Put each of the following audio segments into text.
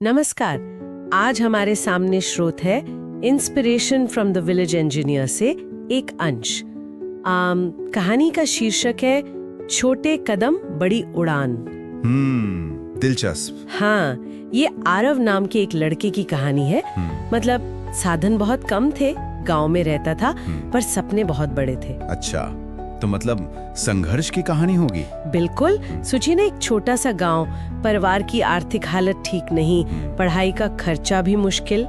नमस्कार। आज हमारे सामने स्रोत है inspiration from the village engineer से एक अंश। कहानी का शीर्षक है छोटे कदम बड़ी उड़ान। दिलचस्प। हाँ, ये आरव नाम के एक लड़के की कहानी है। मतलब साधन बहुत कम थे, गांव में रहता था, पर सपने बहुत बड़े थे। अच्छा, तो मतलब संघर्ष की कहानी होगी। बिल्कुल। सोचिए ना, एक छोटा सा गांव, परिवार की आर्थिक हालत ठीक नहीं, पढ़ाई का खर्चा भी मुश्किल,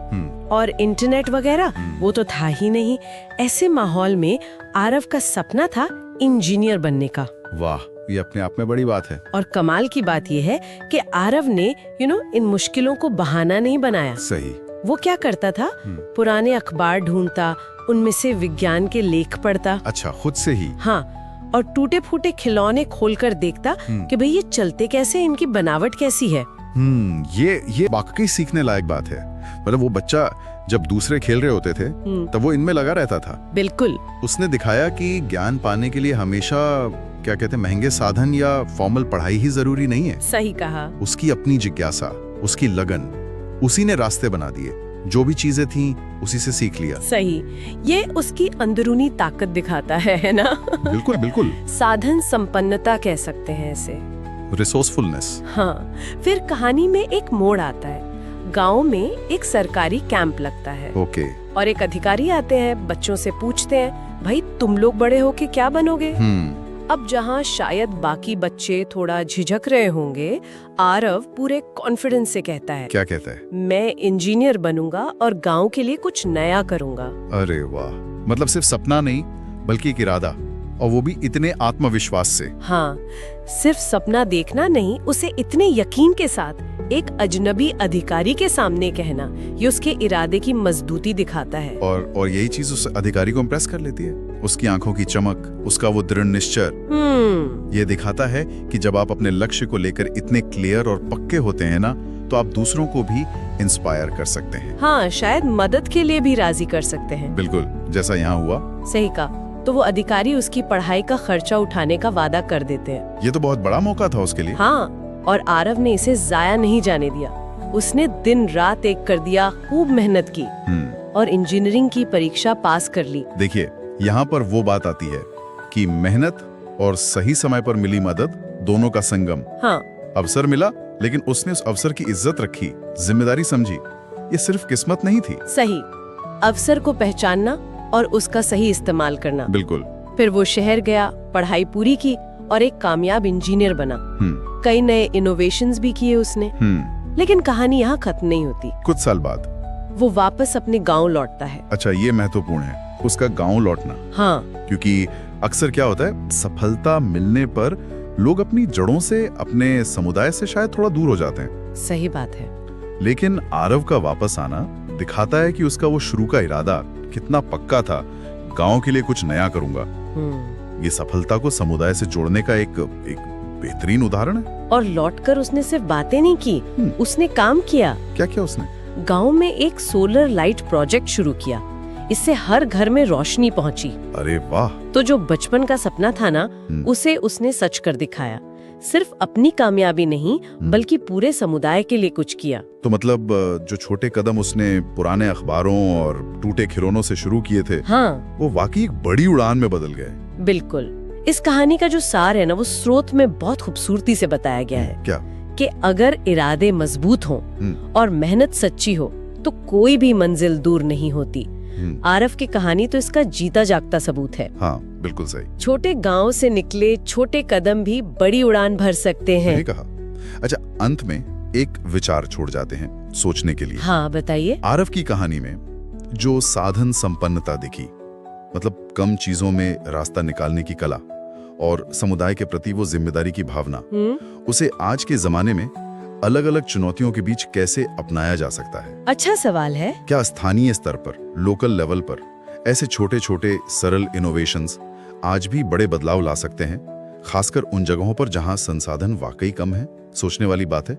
और इंटरनेट वगैरह वो तो था ही नहीं। ऐसे माहौल में आरव का सपना था इंजीनियर बनने का। वाह, ये अपने आप में बड़ी बात है। और कमाल की बात ये है कि आरव ने इन मुश्किलों को बहाना नहीं बनाया। सही। वो क्या करता था, पुराने अखबार ढूंढता, उनमें से विज्ञान के लेख पढ़ता। अच्छा, खुद से ही? हाँ, और टूटे फूटे खिलौने खोलकर देखता कि भाई ये चलते कैसे, इनकी बनावट कैसी है। ये वाकई सीखने लायक बात है। मतलब वो बच्चा जब दूसरे खेल रहे होते थे तब वो इनमें लगा रहता था। बिल्कुल। उसने दिखाया कि ज्ञान पाने के लिए हमेशा क्या कहते हैं, महंगे साधन या फॉर्मल पढ़ाई ही जरूरी नहीं है। सही कहा। उसकी अपनी जिज्ञासा, उसकी लगन, उसी ने रास्ते बना दिए। जो भी चीजें थी उसी से सीख लिया। सही, ये उसकी अंदरूनी ताकत दिखाता है ना? बिल्कुल बिल्कुल। साधन संपन्नता कह सकते हैं इसे। रिसोर्सफुलनेस। हाँ, फिर कहानी में एक मोड़ आता है। गांव में एक सरकारी कैंप लगता है। ओके। और एक अधिकारी आते हैं, बच्चों से पूछते हैं, भाई तुम लोग बड़े होके क्या बनोगे? अब जहाँ शायद बाकी बच्चे थोड़ा झिझक रहे होंगे, आरव पूरे कॉन्फिडेंस से कहता है। क्या कहता है? मैं इंजीनियर बनूंगा और गांव के लिए कुछ नया करूंगा। अरे वाह, मतलब सिर्फ सपना नहीं बल्कि एक इरादा, और वो भी इतने आत्मविश्वास से। हाँ, सिर्फ सपना देखना नहीं, उसे इतने यकीन के साथ एक अजनबी अधिकारी के सामने कहना, ये उसके इरादे की मजबूती दिखाता है। और यही चीज उस अधिकारी को इम्प्रेस कर लेती है। उसकी आंखों की चमक, उसका वो दृढ़ निश्चय, ये दिखाता है कि जब आप अपने लक्ष्य को लेकर इतने क्लियर और पक्के होते हैं ना, तो आप दूसरों को भी इंस्पायर कर सकते हैं। हाँ, शायद मदद के लिए भी राजी कर सकते हैं। बिल्कुल, जैसा यहाँ हुआ। सही कहा। तो वो अधिकारी उसकी पढ़ाई का खर्चा उठाने का वादा कर देते हैं। ये तो बहुत बड़ा मौका था उसके लिए। हाँ, और आरव ने इसे जाया नहीं जाने दिया। उसने दिन रात एक कर दिया, खूब मेहनत की और इंजीनियरिंग की परीक्षा पास कर ली। देखिए, यहाँ पर वो बात आती है कि मेहनत और सही समय पर मिली मदद, दोनों का संगम। हाँ, अवसर मिला, लेकिन उसने उस अवसर की इज्जत रखी, जिम्मेदारी समझी। ये सिर्फ किस्मत नहीं थी। सही, अवसर को पहचानना और उसका सही इस्तेमाल करना। बिल्कुल। फिर वो शहर गया, पढ़ाई पूरी की और एक कामयाब इंजीनियर बना। कई नए इनोवेशंस भी किए उसने। लेकिन कहानी यहाँ खत्म नहीं होती। कुछ साल बाद वो वापस अपने गांव लौटता है। अच्छा, ये महत्वपूर्ण है, उसका गांव लौटना। हाँ, क्योंकि अक्सर क्या होता है, सफलता मिलने पर लोग अपनी जड़ों से, अपने समुदाय से शायद थोड़ा दूर हो जाते हैं। सही बात है। लेकिन आरव का वापस आना दिखाता है कि उसका वो शुरू का इरादा कितना पक्का था। गांव के लिए कुछ नया करूंगा। ये सफलता को समुदाय से जोड़ने का एक बेहतरीन उदाहरण है। और लौटकर उसने सिर्फ बातें नहीं की, उसने काम किया। क्या किया उसने? गांव में एक सोलर लाइट प्रोजेक्ट शुरू किया। इससे हर घर में रोशनी पहुंची। अरे वाह। तो जो बचपन का सपना था ना, उसे उसने सच कर दिखाया। सिर्फ अपनी कामयाबी नहीं, बल्कि पूरे समुदाय के लिए कुछ किया। तो मतलब जो छोटे कदम उसने पुराने अखबारों और टूटे खिलौनों से शुरू किए थे, हाँ, वो वाकई एक बड़ी उड़ान में बदल गए। बिल्कुल। इस कहानी का जो सार है ना, वो स्रोत में बहुत खूबसूरती से बताया गया है। क्या? कि अगर इरादे मजबूत हों और मेहनत सच्ची हो, तो कोई भी मंजिल दूर नहीं होती। आरव की कहानी तो इसका जीता जागता सबूत है। हाँ, बिल्कुल सही। छोटे गांव से निकले छोटे कदम भी बड़ी उड़ान भर सकते हैं। सही कहा। अच्छा, अंत में एक विचार छोड़ जाते हैं सोचने के लिए। हाँ, बताइए। आरव की कहानी में जो साधन संपन्नता दिखी, मतलब कम चीजों में रास्ता निकालने की कला और समुदाय के प्रति वो जिम्मेदारी की भावना, उसे आज के जमाने में अलग अलग चुनौतियों के बीच कैसे अपनाया जा सकता है? अच्छा सवाल है। क्या स्थानीय स्तर पर, लोकल लेवल पर ऐसे छोटे छोटे सरल इनोवेशंस आज भी बड़े बदलाव ला सकते हैं, खासकर उन जगहों पर जहां संसाधन वाकई कम है? सोचने वाली बात है।